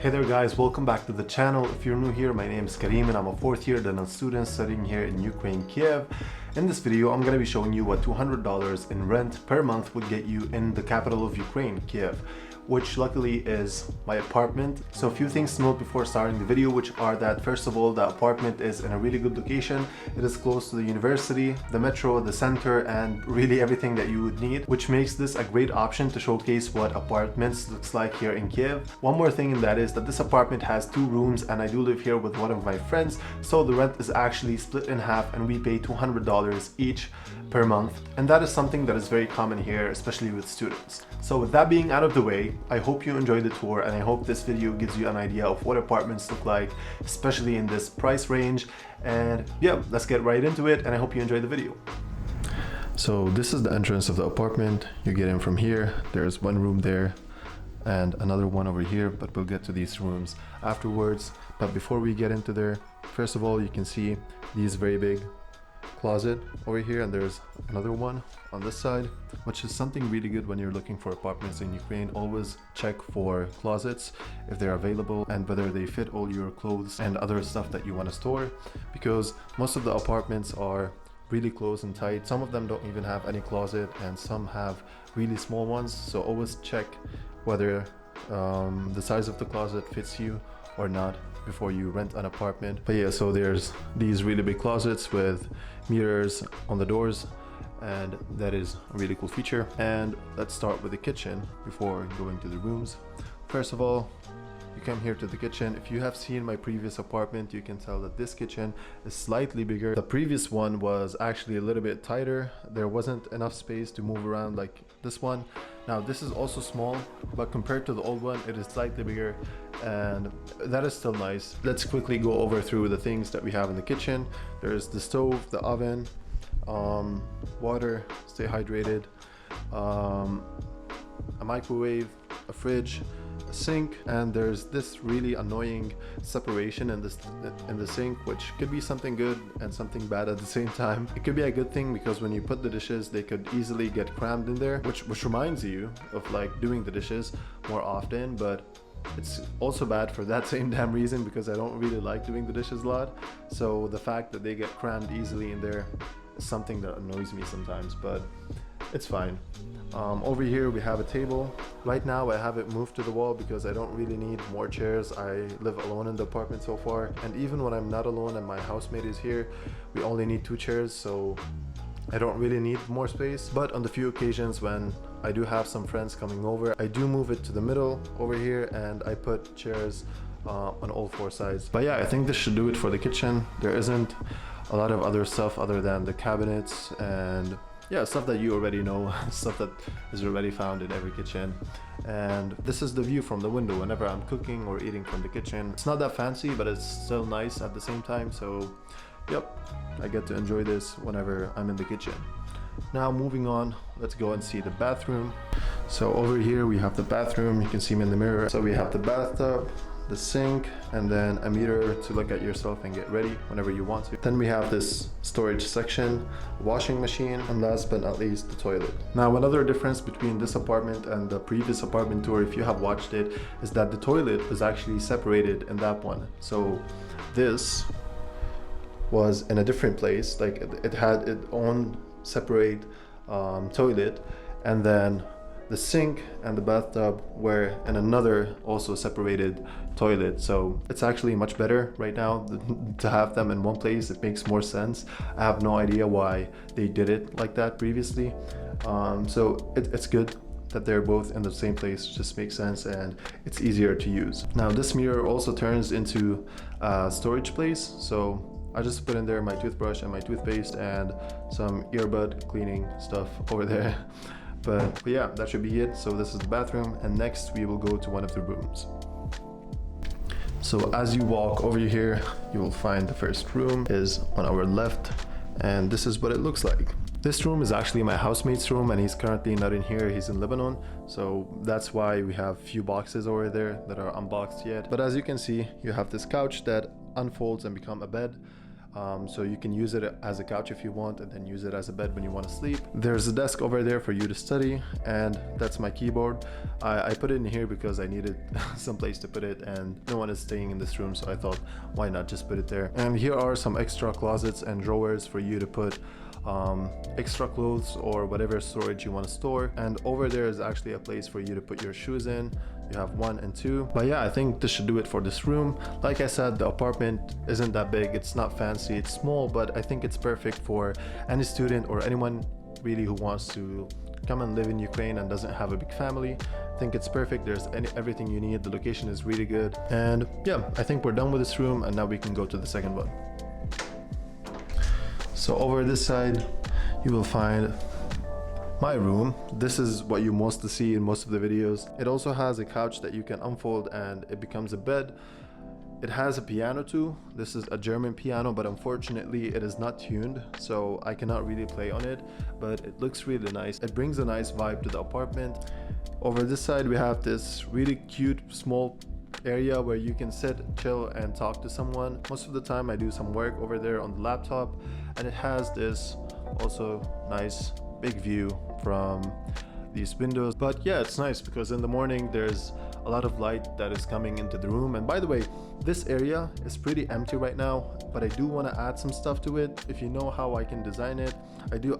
Hey there guys, welcome back to the channel. If you're new here, my name is Karim and I'm a fourth year dental student studying here in Ukraine, Kiev. In this video, I'm going to be showing you what $200 in rent per month would get you in the capital of Ukraine, Kiev, which luckily is my apartment. So a few things to note before starting the video, which are that first of all, the apartment is in a really good location. It is close to the university, the metro, the center, and really everything that you would need, which makes this a great option to showcase what apartments looks like here in Kiev. One more thing, and that is that this apartment has 2 rooms and I do live here with one of my friends, so the rent is actually split in half and we pay $200 each per month, and that is something that is very common here, especially with students. So with that being out of the way, I hope you enjoyed the tour and I hope this video gives you an idea of what apartments look like, especially in this price range. And yeah, let's get right into it, and I hope you enjoy the video. So this is the entrance of the apartment. You get in from here. There's one room there and another one over here, but we'll get to these rooms afterwards. But before we get into there, first of all, you can see these very big closet over here, and there's another one on this side, which is something really good when you're looking for apartments in Ukraine. Always check for closets if they're available and whether they fit all your clothes and other stuff that you want to store, because most of the apartments are really close and tight. Some of them don't even have any closet and some have really small ones, so always check whether the size of the closet fits you or not before you rent an apartment. But yeah, so there's these really big closets with mirrors on the doors, and that is a really cool feature. And let's start with the kitchen before going to the rooms. First of all, you come here to the kitchen. If you have seen my previous apartment, you can tell that this kitchen is slightly bigger. The previous one was actually a little bit tighter. There wasn't enough space to move around like this one. Now this is also small, but compared to the old one, it is slightly bigger, and that is still nice. Let's quickly go over through the things that we have in the kitchen. There's the stove, the oven, water, stay hydrated, a microwave, a fridge, a sink, and there's this really annoying separation in the sink, which could be something good and something bad at the same time. It could be a good thing because when you put the dishes, they could easily get crammed in there, which reminds you of like doing the dishes more often. But it's also bad for that same damn reason, because I don't really like doing the dishes a lot. So the fact that they get crammed easily in there is something that annoys me sometimes, but it's fine. Over here we have a table. Right now I have it moved to the wall because I don't really need more chairs. I live alone in the apartment so far, and even when I'm not alone and my housemate is here, we only need 2 chairs, so I don't really need more space. But on the few occasions when I do have some friends coming over, I do move it to the middle over here and I put chairs on all 4 sides. But yeah, I think this should do it for the kitchen. There isn't a lot of other stuff other than the cabinets and yeah, stuff that you already know, stuff that is already found in every kitchen. And this is the view from the window whenever I'm cooking or eating from the kitchen. It's not that fancy, but it's still nice at the same time. So yep, I get to enjoy this whenever I'm in the kitchen. Now moving on, let's go and see the bathroom. So over here we have the bathroom. You can see me in the mirror. So we have the bathtub, the sink, and then a mirror to look at yourself and get ready whenever you want to. Then we have this storage section, washing machine, and last but not least, the toilet. Now another difference between this apartment and the previous apartment tour, if you have watched it, is that the toilet was actually separated in that one. So this was in a different place, like it had its own separate toilet, and then the sink and the bathtub were in another also separated toilet. So it's actually much better right now to have them in one place. It makes more sense. I have no idea why they did it like that previously. So it's good that they're both in the same place. It just makes sense and it's easier to use. Now this mirror also turns into a storage place. So I just put in there my toothbrush and my toothpaste and some earbud cleaning stuff over there. But yeah, that should be it. So this is the bathroom, and next we will go to one of the rooms. So as you walk over here, you will find the first room is on our left, and this is what it looks like. This room is actually my housemate's room, and he's currently not in here. He's in Lebanon, so that's why we have few boxes over there that are unboxed yet. But as you can see, you have this couch that unfolds and become a bed. So you can use it as a couch if you want, and then use it as a bed when you want to sleep. There's a desk over there for you to study, and that's my keyboard. I put it in here because I needed some place to put it, and no one is staying in this room, so I thought, why not just put it there. And here are some extra closets and drawers for you to put extra clothes or whatever storage you want to store. And over there is actually a place for you to put your shoes in. You have 1 and 2. But yeah, I think this should do it for this room. Like I said, the apartment isn't that big, it's not fancy, it's small, but I think it's perfect for any student or anyone really who wants to come and live in Ukraine and doesn't have a big family. I think it's perfect. There's everything you need. The location is really good. And yeah, I think we're done with this room, and now we can go to the second one. So over this side, you will find my room. This is what you mostly see in most of the videos. It also has a couch that you can unfold and it becomes a bed. It has a piano too. This is a German piano, but unfortunately it is not tuned, so I cannot really play on it, but it looks really nice. It brings a nice vibe to the apartment. Over this side, we have this really cute small area where you can sit, chill, and talk to someone. Most of the time I do some work over there on the laptop, and it has this also nice big view from these windows. But yeah, it's nice because in the morning there's a lot of light that is coming into the room. And by the way, this area is pretty empty right now, but I do want to add some stuff to it. If you know how I can design it,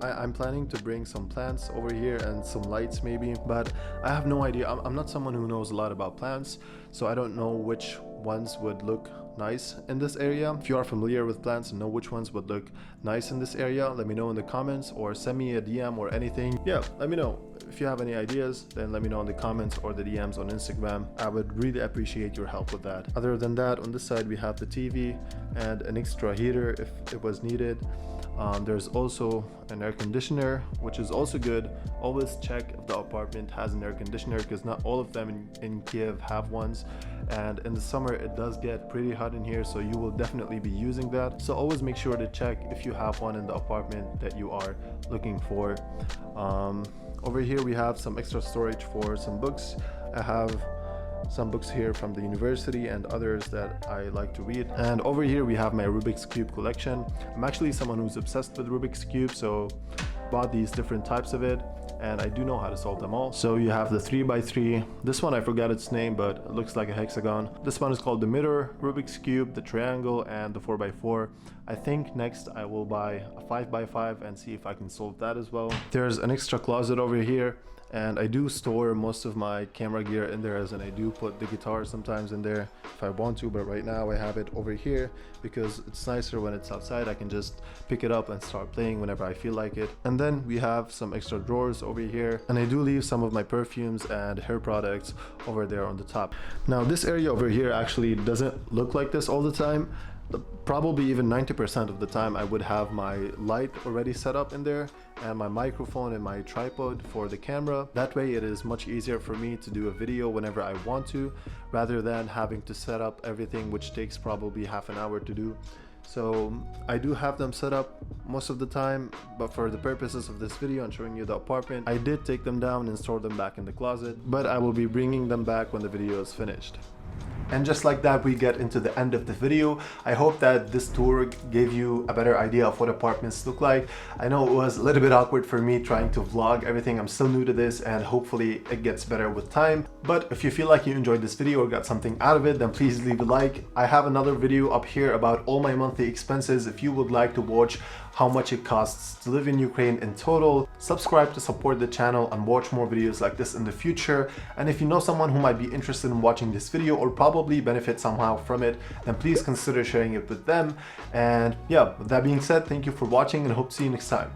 I'm planning to bring some plants over here and some lights maybe, but I have no idea. I'm not someone who knows a lot about plants, so I don't know which ones would look nice in this area. If you are familiar with plants and know which ones would look nice in this area, let me know in the comments or send me a DM or anything. Yeah, let me know. If you have any ideas, then let me know in the comments or the DMs on Instagram. I would really appreciate your help with that. Other than that, on this side we have the TV and an extra heater if it was needed. There's also an air conditioner, which is also good. Always check if the apartment has an air conditioner, because not all of them in Kiev have ones, and in the summer it does get pretty hot in here, so you will definitely be using that. So always make sure to check if you have one in the apartment that you are looking for. Over here we have some extra storage for some books. I have some books here from the university and others that I like to read. And over here we have my Rubik's Cube collection. I'm actually someone who's obsessed with Rubik's Cube, so bought these different types of it, and I do know how to solve them all. So you have the 3x3. This one I forgot its name, but it looks like a hexagon. This one is called the mirror Rubik's Cube, the triangle, and the 4x4. I think next I will buy a 5x5 and see if I can solve that as well. There's an extra closet over here, and I do store most of my camera gear in there, and I do put the guitar sometimes in there if I want to, but right now I have it over here because it's nicer when it's outside. I can just pick it up and start playing whenever I feel like it. And then we have some extra drawers over here, and I do leave some of my perfumes and hair products over there on the top. Now this area over here actually doesn't look like this all the time. Probably even 90% of the time I would have my light already set up in there and my microphone and my tripod for the camera. That way it is much easier for me to do a video whenever I want to, rather than having to set up everything, which takes probably half an hour to do. So I do have them set up most of the time, but for the purposes of this video and showing you the apartment, I did take them down and store them back in the closet, but I will be bringing them back when the video is finished. And just like that, we get into the end of the video. I hope that this tour gave you a better idea of what apartments look like. I know it was a little bit awkward for me trying to vlog everything. I'm still new to this, and hopefully it gets better with time. But if you feel like you enjoyed this video or got something out of it, then please leave a like. I have another video up here about all my monthly expenses if you would like to watch how much it costs to live in Ukraine in total. Subscribe to support the channel and watch more videos like this in the future. And if you know someone who might be interested in watching this video or probably benefit somehow from it, then please consider sharing it with them. And yeah, with that being said, thank you for watching and hope to see you next time.